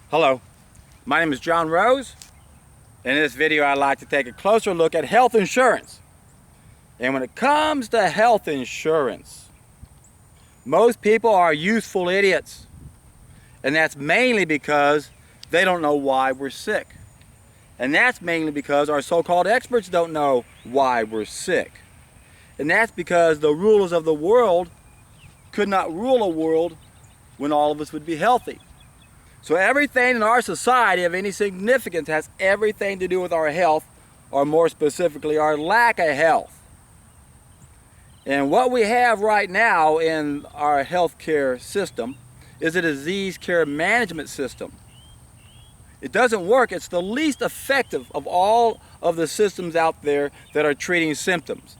Hello, my name is John Rose. In this video I'd like to take a closer look at health insurance. And when it comes to health insurance, most people are useful idiots. And that's mainly because they don't know why we're sick. And that's mainly because our so-called experts don't know why we're sick. And that's because the rulers of the world could not rule a world when all of us would be healthy. So everything in our society of any significance has everything to do with our health, or more specifically, our lack of health. And what we have right now in our healthcare system is a disease care management system. It doesn't work. It's the least effective of all of the systems out there that are treating symptoms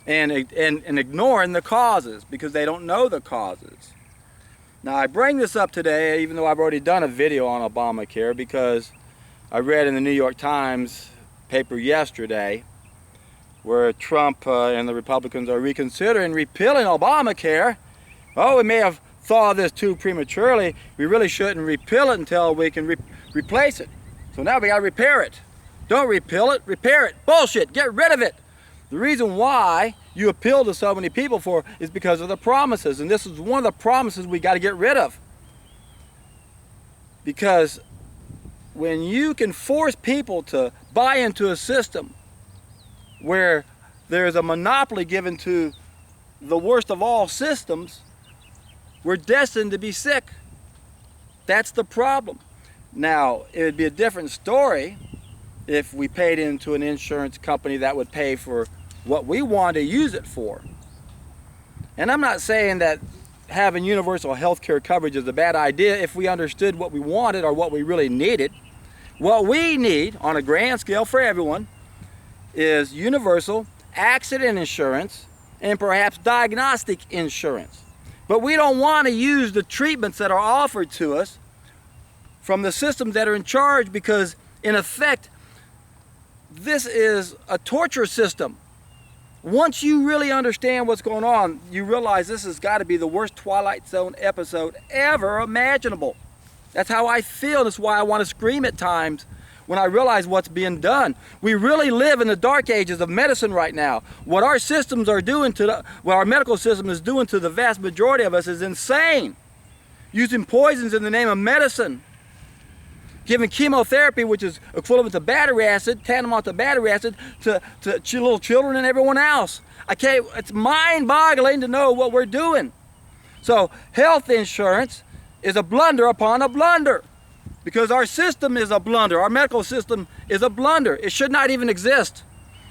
and ignoring the causes because they don't know the causes. Now I bring this up today, even though I've already done a video on Obamacare, because I read in the New York Times paper yesterday where Trump and the Republicans are reconsidering repealing Obamacare. Oh, we may have thought of this too prematurely. We really shouldn't repeal it until we can replace it. So now we got to repair it. Don't repeal it, repair it. Bullshit, get rid of it. The reason why you appeal to so many people for is because of the promises, and this is one of the promises we got to get rid of. Because when you can force people to buy into a system where there's a monopoly given to the worst of all systems, we're destined to be sick. That's the problem. Now, it would be a different story if we paid into an insurance company that would pay for what we want to use it for. And I'm not saying that having universal health care coverage is a bad idea if we understood what we wanted or what we really needed. What we need on a grand scale for everyone is universal accident insurance and perhaps diagnostic insurance. But we don't want to use the treatments that are offered to us from the systems that are in charge, because in effect this is a torture system. Once you really understand what's going on, you realize this has got to be the worst Twilight Zone episode ever imaginable. That's how I feel. That's why I want to scream at times when I realize what's being done. We really live in the dark ages of medicine right now. What our systems are doing what our medical system is doing to the vast majority of us is insane. Using poisons in the name of medicine. Giving chemotherapy, which is equivalent to battery acid, tantamount to battery acid, to little children and everyone else. It's mind-boggling to know what we're doing. So health insurance is a blunder upon a blunder, because our system is a blunder. Our medical system is a blunder. It should not even exist.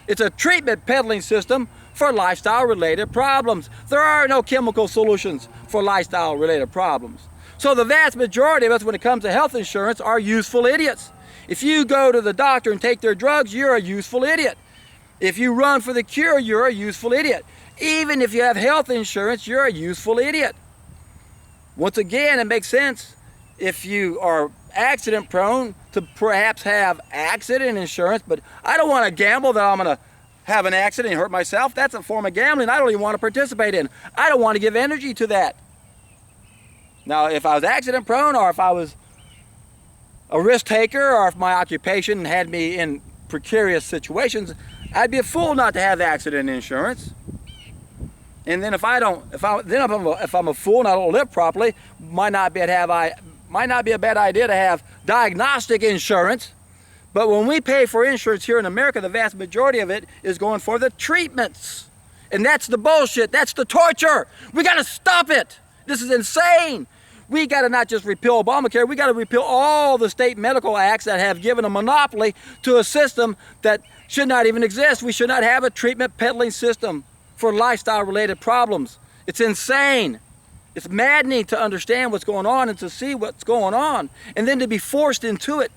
It's a treatment peddling system for lifestyle-related problems. There are no chemical solutions for lifestyle-related problems. So the vast majority of us, when it comes to health insurance, are useful idiots. If you go to the doctor and take their drugs, you're a useful idiot. If you run for the cure, you're a useful idiot. Even if you have health insurance, you're a useful idiot. Once again, it makes sense if you are accident prone to perhaps have accident insurance, but I don't want to gamble that I'm going to have an accident and hurt myself. That's a form of gambling I don't even want to participate in. I don't want to give energy to that. Now, if I was accident prone, or if I was a risk taker, or if my occupation had me in precarious situations, I'd be a fool not to have accident insurance. And then if I'm a fool and I don't live properly, might not be a bad idea to have diagnostic insurance. But when we pay for insurance here in America, the vast majority of it is going for the treatments. And that's the bullshit. That's the torture. We got to stop it. This is insane. We got to not just repeal Obamacare, we got to repeal all the state medical acts that have given a monopoly to a system that should not even exist. We should not have a treatment peddling system for lifestyle-related problems. It's insane. It's maddening to understand what's going on and to see what's going on, and then to be forced into it,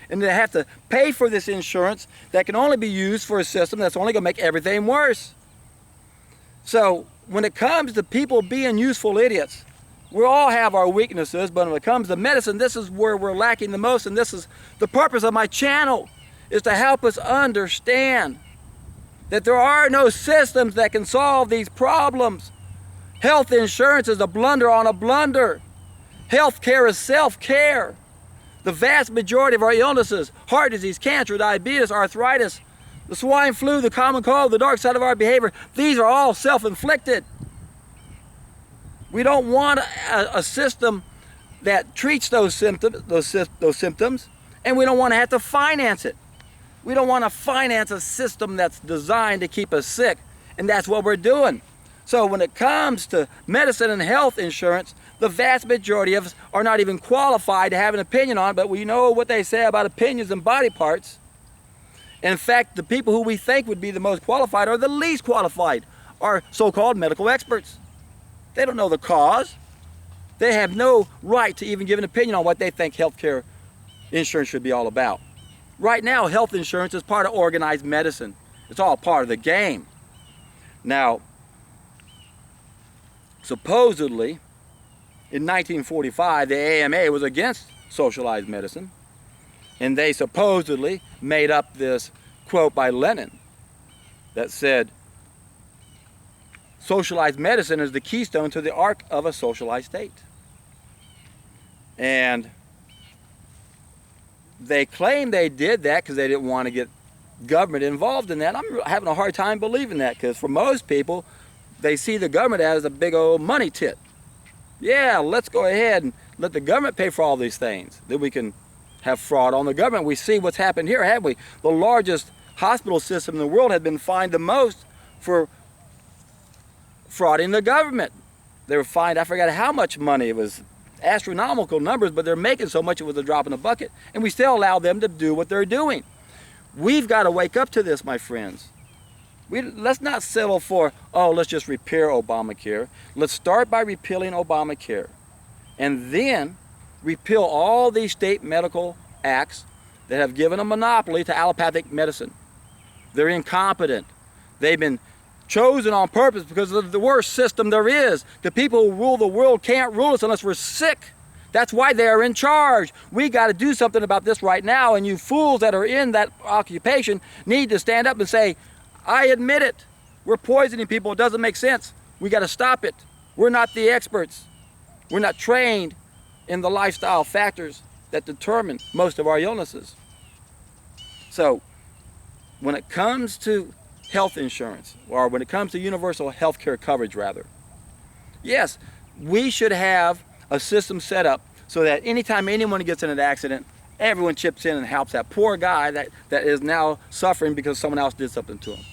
and to have to pay for this insurance that can only be used for a system that's only going to make everything worse. So when it comes to people being useful idiots, we all have our weaknesses, but when it comes to medicine, this is where we're lacking the most, and this is the purpose of my channel, is to help us understand that there are no systems that can solve these problems. Health insurance is a blunder on a blunder. Health care is self-care. The vast majority of our illnesses, heart disease, cancer, diabetes, arthritis, the swine flu, the common cold, the dark side of our behavior, these are all self-inflicted. We don't want a system that treats those symptoms, and we don't want to have to finance it. We don't want to finance a system that's designed to keep us sick, and that's what we're doing. So when it comes to medicine and health insurance, the vast majority of us are not even qualified to have an opinion on it, but we know what they say about opinions and body parts. In fact, the people who we think would be the most qualified are the least qualified, are so-called medical experts. They don't know the cause. They have no right to even give an opinion on what they think healthcare insurance should be all about. Right now, health insurance is part of organized medicine. It's all part of the game. Now, supposedly, in 1945, the AMA was against socialized medicine, and they supposedly made up this quote by Lenin that said, socialized medicine is the keystone to the arc of a socialized state. And they claim they did that because they didn't want to get government involved in that. I'm having a hard time believing that, because for most people, they see the government as a big old money tit. Yeah, let's go ahead and let the government pay for all these things. Then we can have fraud on the government. We see what's happened here, haven't we? The largest hospital system in the world has been fined the most for frauding the government. They were fined, I forgot how much money. It was astronomical numbers, but they're making so much it was a drop in the bucket. And we still allow them to do what they're doing. We've got to wake up to this, my friends. Let's not settle for, oh, let's just repair Obamacare. Let's start by repealing Obamacare. And then repeal all these state medical acts that have given a monopoly to allopathic medicine. They're incompetent. They've been chosen on purpose because of the worst system there is. The people who rule the world can't rule us unless we're sick. That's why they are in charge. We got to do something about this right now, and you fools that are in that occupation need to stand up and say, I admit it. We're poisoning people. It doesn't make sense. We got to stop it. We're not the experts. We're not trained in the lifestyle factors that determine most of our illnesses. So when it comes to health insurance, or when it comes to universal health care coverage rather, yes, we should have a system set up so that anytime anyone gets in an accident, everyone chips in and helps that poor guy that is now suffering because someone else did something to him.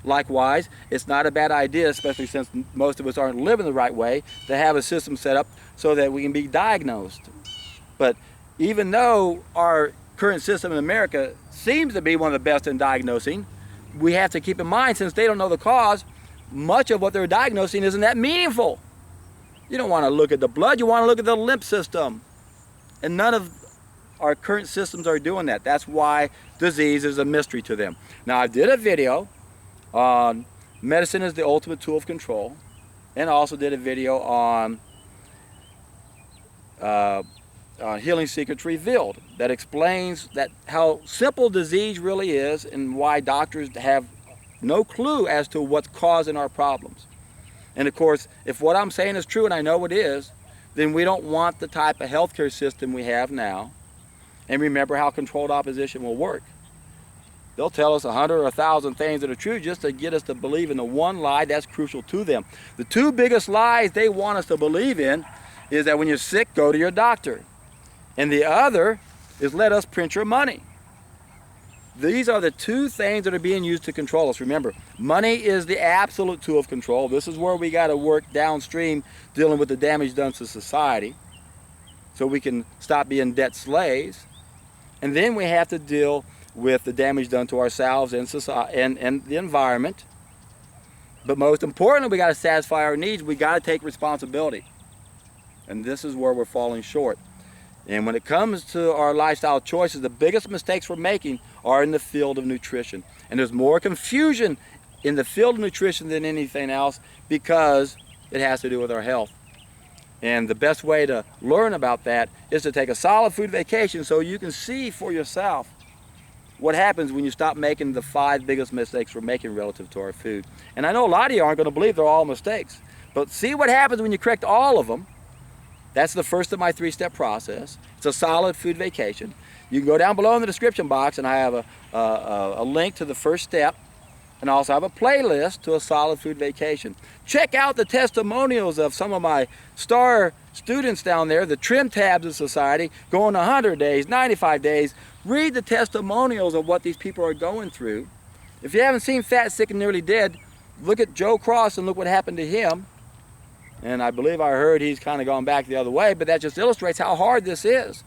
Likewise, it's not a bad idea, especially since most of us aren't living the right way, to have a system set up so that we can be diagnosed. But even though our current system in America seems to be one of the best in diagnosing, we have to keep in mind, since they don't know the cause, much of what they're diagnosing isn't that meaningful. You don't want to look at the blood, you want to look at the lymph system. And none of our current systems are doing that. That's why disease is a mystery to them. Now, I did a video on medicine is the ultimate tool of control, and I also did a video on Healing Secrets Revealed that explains that how simple disease really is and why doctors have no clue as to what's causing our problems. And of course, if what I'm saying is true, and I know it is, then we don't want the type of healthcare system we have now. And remember how controlled opposition will work. They'll tell us 100 or 1,000 things that are true just to get us to believe in the one lie that's crucial to them. The two biggest lies they want us to believe in is that when you're sick, go to your doctor. And the other is let us print your money. These are the two things that are being used to control us. Remember, money is the absolute tool of control. This is where we got to work downstream dealing with the damage done to society so we can stop being debt slaves. And then we have to deal with the damage done to ourselves and society and the environment. But most importantly, we got to satisfy our needs. We got to take responsibility. And this is where we're falling short. And when it comes to our lifestyle choices, the biggest mistakes we're making are in the field of nutrition. And there's more confusion in the field of nutrition than anything else because it has to do with our health. And the best way to learn about that is to take a solid food vacation so you can see for yourself what happens when you stop making the 5 biggest mistakes we're making relative to our food. And I know a lot of you aren't going to believe they're all mistakes, but see what happens when you correct all of them. That's the first of my 3-step process. It's It's a solid food vacation. You can go down below in the description box, and I have a link to the first step, and I also have a playlist to a solid food vacation. Check out the testimonials of some of my star students down there, the trim tabs of society, going 100 days, 95 days. Read the testimonials of what these people are going through. If you haven't seen Fat, Sick, and Nearly Dead, look at Joe Cross and look what happened to him. And I believe I heard he's kind of gone back the other way, but that just illustrates how hard this is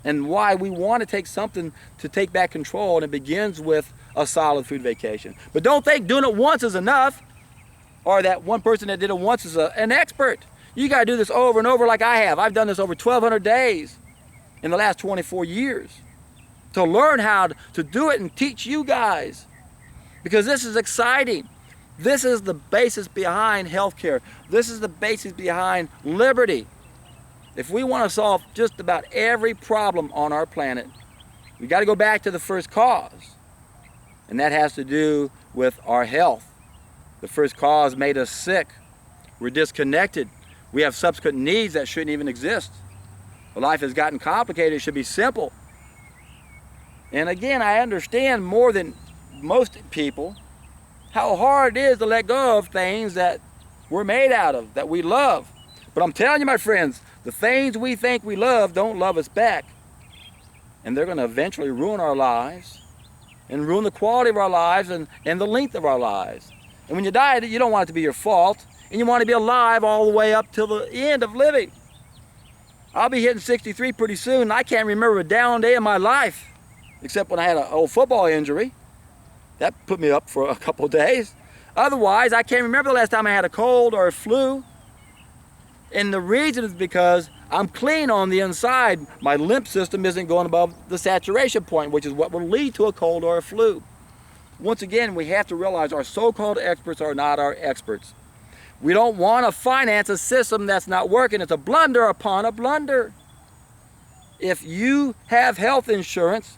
and why we want to take something to take back control, and it begins with a solid food vacation. But don't think doing it once is enough, or that one person that did it once is an expert. You got to do this over and over like I have. I've done this over 1,200 days in the last 24 years to learn how to do it and teach you guys, because this is exciting. This is the basis behind healthcare. This is the basis behind liberty. If we want to solve just about every problem on our planet, we got to go back to the first cause, and that has to do with our health. The first cause made us sick. We're disconnected. We have subsequent needs that shouldn't even exist. Life has gotten complicated. It should be simple. And again, I understand more than most people how hard it is to let go of things that we're made out of, that we love. But I'm telling you, my friends, the things we think we love don't love us back. And they're going to eventually ruin our lives and ruin the quality of our lives and the length of our lives. And when you die, you don't want it to be your fault, and you want to be alive all the way up till the end of living. I'll be hitting 63 pretty soon, and I can't remember a down day in my life, except when I had an old football injury. That put me up for a couple of days. Otherwise, I can't remember the last time I had a cold or a flu. And the reason is because I'm clean on the inside. My lymph system isn't going above the saturation point, which is what will lead to a cold or a flu. Once again, we have to realize our so-called experts are not our experts. We don't want to finance a system that's not working. It's a blunder upon a blunder. If you have health insurance,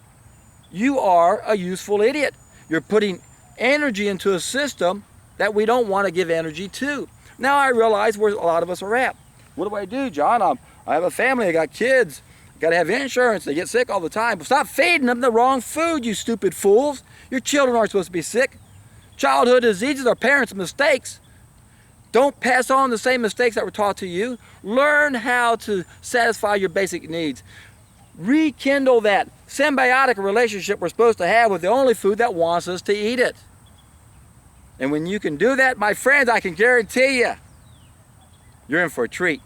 you are a useful idiot. You're putting energy into a system that we don't want to give energy to. Now I realize where a lot of us are at. What do I do, John? I have a family, I got kids, got to have insurance, they get sick all the time. But stop feeding them the wrong food, you stupid fools. Your children aren't supposed to be sick. Childhood diseases are parents' mistakes. Don't pass on the same mistakes that were taught to you. Learn how to satisfy your basic needs. Rekindle that symbiotic relationship we're supposed to have with the only food that wants us to eat it. And when you can do that, my friends, I can guarantee you, you're in for a treat.